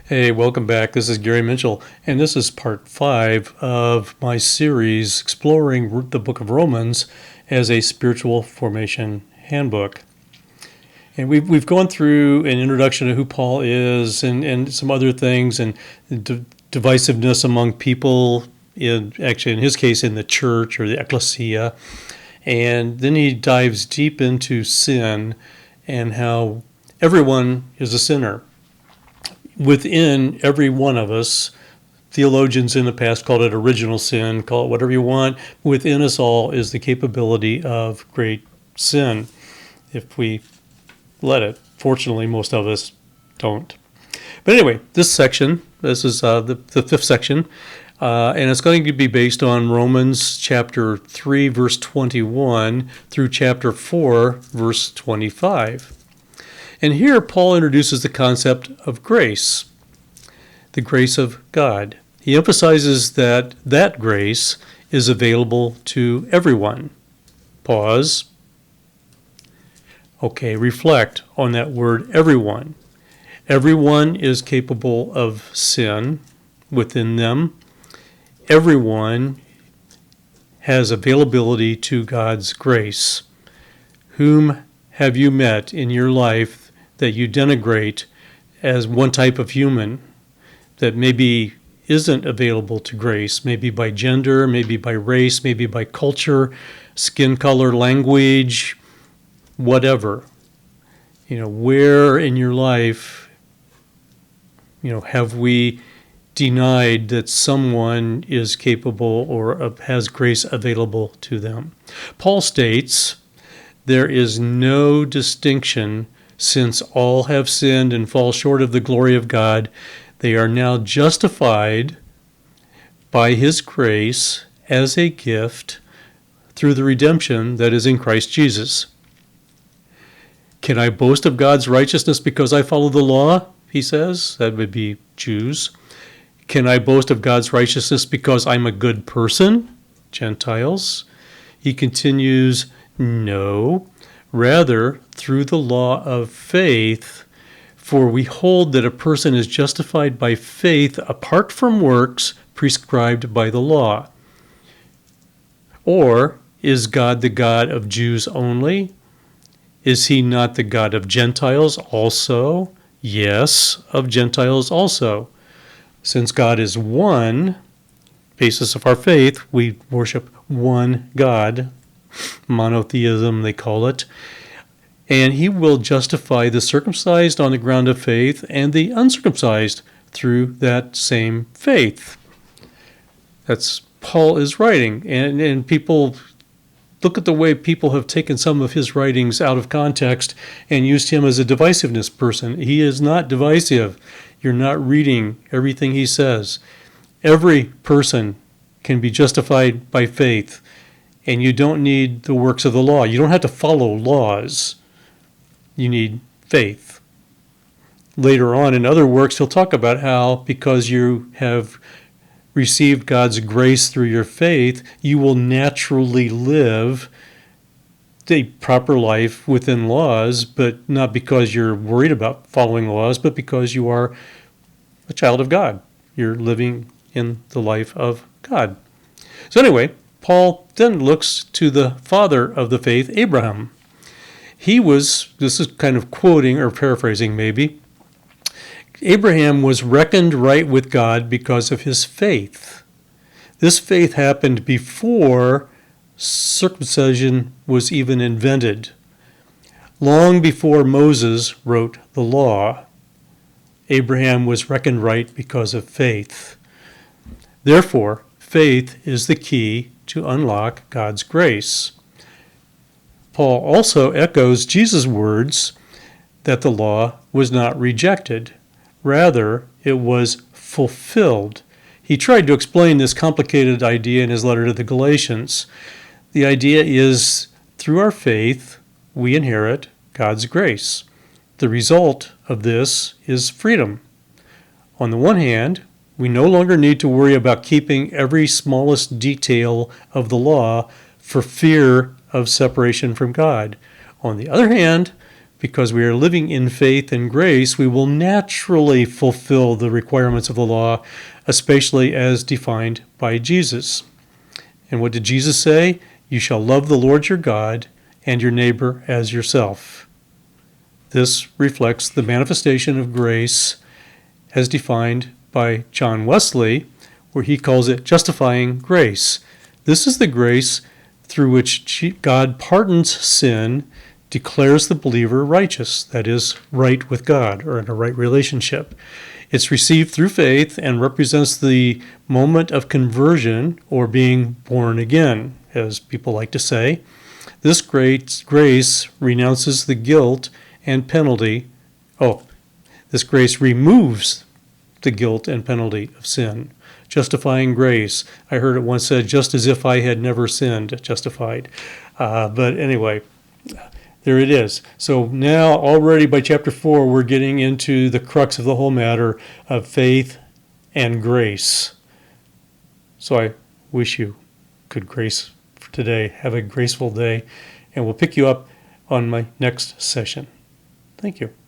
Hey, welcome back. This is Gary Mitchell, and this is part 5 of my series exploring the book of Romans as a spiritual formation handbook. And we've gone through an introduction to who Paul is and some other things and divisiveness among people, in his case, in the church or the ecclesia. And then he dives deep into sin and how everyone is a sinner. Within every one of us, theologians in the past called it original sin, call it whatever you want. Within us all is the capability of great sin, if we let it. Fortunately, most of us don't. But anyway, this is the fifth section, and it's going to be based on Romans chapter 3, verse 21 through chapter 4, verse 25. And here Paul introduces the concept of grace, the grace of God. He emphasizes that grace is available to everyone. Pause. Okay, reflect on that word everyone. Everyone is capable of sin within them. Everyone has availability to God's grace. Whom have you met in your life that you denigrate as one type of human that maybe isn't available to grace, maybe by gender, maybe by race, maybe by culture, skin color, language, whatever? Where in your life, have we denied that someone is capable or has grace available to them? Paul states, there is no distinction since all have sinned and fall short of the glory of God. They are now justified by his grace as a gift through the redemption that is in Christ Jesus. Can I boast of God's righteousness because I follow the law? He says. That would be Jews. Can I boast of God's righteousness because I'm a good person? Gentiles. He continues, no. Rather, through the law of faith, for we hold that a person is justified by faith apart from works prescribed by the law. Or is God the God of Jews only? Is he not the God of Gentiles also? Yes, of Gentiles also. Since God is one, basis of our faith, we worship one God. Monotheism, they call it. And he will justify the circumcised on the ground of faith and the uncircumcised through that same faith. That's Paul is writing. And people look at the way people have taken some of his writings out of context and used him as a divisiveness person. He is not divisive. You're not reading everything he says. Every person can be justified by faith. And you don't need the works of the law. You don't have to follow laws. You need faith. Later on in other works, he'll talk about how because you have received God's grace through your faith, you will naturally live a proper life within laws, but not because you're worried about following laws, but because you are a child of God. You're living in the life of God. So anyway, Paul then looks to the father of the faith, Abraham. This is kind of quoting or paraphrasing maybe, Abraham was reckoned right with God because of his faith. This faith happened before circumcision was even invented. Long before Moses wrote the law, Abraham was reckoned right because of faith. Therefore, faith is the key to unlock God's grace. Paul also echoes Jesus' words that the law was not rejected. Rather, it was fulfilled. He tried to explain this complicated idea in his letter to the Galatians. The idea is, through our faith, we inherit God's grace. The result of this is freedom. On the one hand, we no longer need to worry about keeping every smallest detail of the law for fear of separation from God. On the other hand, because we are living in faith and grace, we will naturally fulfill the requirements of the law, especially as defined by Jesus. And what did Jesus say? You shall love the Lord your God and your neighbor as yourself. This reflects the manifestation of grace as defined by John Wesley, where he calls it justifying grace. This is the grace through which God pardons sin, declares the believer righteous, that is, right with God, or in a right relationship. It's received through faith and represents the moment of conversion, or being born again, as people like to say. This grace renounces the guilt and penalty. This grace removes the guilt and penalty of sin. Justifying grace. I heard it once said, just as if I had never sinned, justified. But anyway, there it is. So now already by chapter 4, we're getting into the crux of the whole matter of faith and grace. So I wish you good grace for today. Have a graceful day, and we'll pick you up on my next session. Thank you.